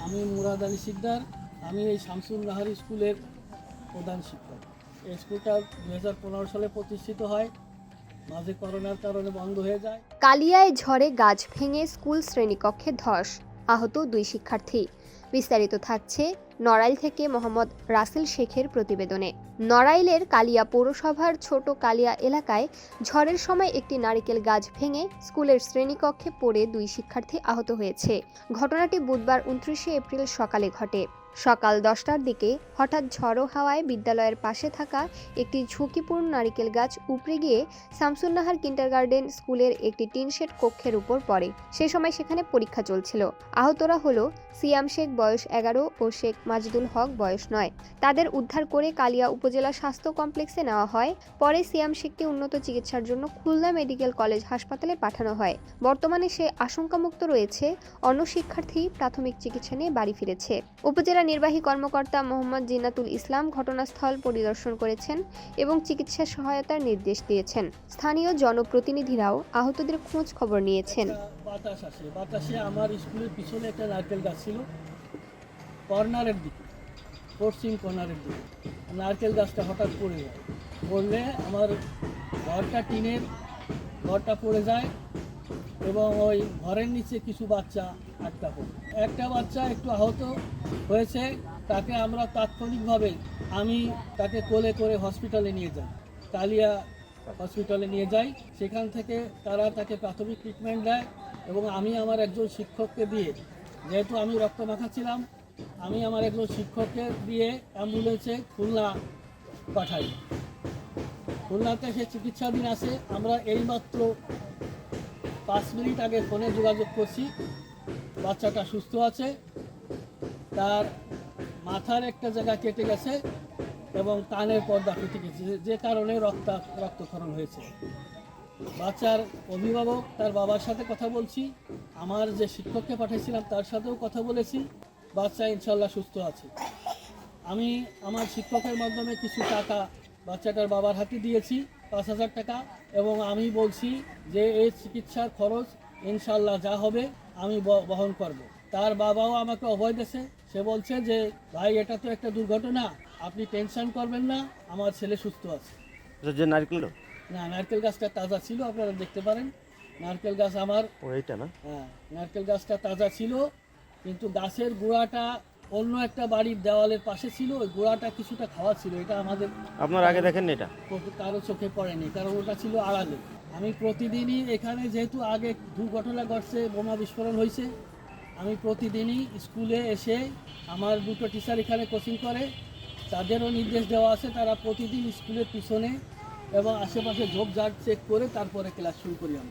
আমি মুরাদ আলী সিকদার। আমি এই শামসুল নাহার স্কুলের প্রধান শিক্ষক। এই স্কুলটা 2015 সালে প্রতিষ্ঠিত হয়, মাঝে করোনার কারণে বন্ধ হয়ে যায়। কালিয়ায় ঝড়ে গাছ ভেঙে স্কুল শ্রেণীকক্ষে ধস, আহত 2 শিক্ষার্থী। বিস্তারিত থাকছে নড়াইল থেকে মোহাম্মদ রাসেল শেখের প্রতিবেদনে। নড়াইলের কালিয়া পৌরসভার ছোট কালিয়া এলাকায় ঝড়ের সময় একটি নারিকেল গাছ ভেঙে স্কুলের শ্রেণীকক্ষে পড়ে 2 শিক্ষার্থী আহত হয়েছে। ঘটনাটি বুধবার 29 এপ্রিল সকালে ঘটে। সকাল 10টার দিকে হঠাৎ ঝড়ো হাওয়ায় বিদ্যালয়ের পাশে থাকা একটি ঝুঁকিপূর্ণ নারিকেল গাছ উপড়ে গিয়ে শামসুন নাহার কিন্ডারগার্টেন স্কুলের একটি টিন শেড কক্ষের উপর পড়ে। সে সময় সেখানে পরীক্ষা চলছিল। আহতরা হলো সিয়াম শেখ বয়স 11 ও শেখ মাজদুল হক বয়স 9। তাদের উদ্ধার করে কালিয়া উপজেলা স্বাস্থ্য কমপ্লেক্সে নেওয়া হয়। পরে সিয়াম শেখকে উন্নত চিকিৎসার জন্য খুলনা মেডিকেল কলেজ হাসপাতালে পাঠানো হয়। বর্তমানে সে আশঙ্কামুক্ত রয়েছে। অন্য শিক্ষার্থী প্রাথমিক চিকিৎসা নিয়ে বাড়ি ফিরেছে। উপজেলা নির্বাহী কর্মকর্তা মোহাম্মদ জিন্নাতুল ইসলাম ঘটনাস্থল পরিদর্শন করেছেন এবং চিকিৎসা সহায়তার নির্দেশ দিয়েছেন। স্থানীয় জনপ্রতিনিধিরাও আহতদের খোঁজ খবর নিয়েছেন। বাতাসে আমার স্কুলের পিছনে একটা নারকেল গাছ ছিল, কর্নারের দিকে, পশ্চিম কর্নারের দিকে। নারকেল গাছটা হঠাৎ পড়ে যায়, পড়লে আমার টিনের ঘরটা পড়ে যায় এবং ওই ঘরের নিচে কিছু বাচ্চা আটকা পড়ে। একটা বাচ্চা একটু আহত হয়েছে, তাকে আমরা তাৎক্ষণিকভাবে আমি তাকে কোলে করে হসপিটালে নিয়ে যাই, কালিয়া হসপিটালে নিয়ে যাই। সেখান থেকে তারা তাকে প্রাথমিক ট্রিটমেন্ট দেয় এবং আমি আমার একজন শিক্ষককে দিয়ে, যেহেতু আমি রক্ত মাখাচ্ছিলাম, আমি আমার একজন শিক্ষককে দিয়ে অ্যাম্বুলেন্সে খুলনা পাঠাই। খুলনাতে সে চিকিৎসাধীন আছে। আমরা এইমাত্র 5 মিনিট আগে ফোনে যোগাযোগ করছি, বাচ্চাটা সুস্থ আছে। তার মাথার একটা জায়গা কেটে গেছে এবং কানের পর্দা কেটে গেছে, যে কারণে রক্তক্ষরণ হয়েছে। বাচ্চার অভিভাবক তার বাবার সাথে কথা বলছি, আমার যে শিক্ষককে পাঠিয়েছিলাম তার সাথেও কথা বলেছি। বাচ্চা ইনশাল্লাহ সুস্থ আছে। আমি আমার শিক্ষকের মাধ্যমে কিছু টাকা বাচ্চাটার বাবার হাতে দিয়েছি, 5,000 টাকা, এবং আমি বলছি যে এই চিকিৎসার খরচ ইনশাল্লাহ যা হবে আমি বহন করব। তার বাবাও আমাকে অভয় দিয়েছে। সে বলছে যে ভাই, এটা তো একটা দুর্ঘটনা, আপনি টেনশন করবেন না, আমার ছেলে সুস্থ আছে। যে নারকেল না, নারকেল গাছটা তাজা ছিল, আপনারা দেখতে পারেন। নারকেল গাছ আমার ওইটা না, হ্যাঁ, নারকেল গাছটা তাজা ছিল, কিন্তু গাছের গোড়াটা অন্য একটা বাড়ির দেওয়ালের পাশে ছিল, ওই গোড়াটা কিছুটা খাওয়া ছিল। এটা আমাদের আপনার আগে দেখেন এটা কারো চোখে পড়েনি, কারণ ওটা ছিল আড়ালে। আমি প্রতিদিনই এখানে, যেহেতু আগে দুর্ঘটনা ঘটছে, বোমা বিস্ফোরণ হয়েছে, আমি প্রতিদিনই স্কুলে এসে, আমার 2টো টিচার এখানে কোচিং করে, তাদেরও নির্দেশ দেওয়া আছে, তারা প্রতিদিন স্কুলের পিছনে এবং আশেপাশে ঝোপঝাড় চেক করে তারপরে ক্লাস শুরু করি আমরা।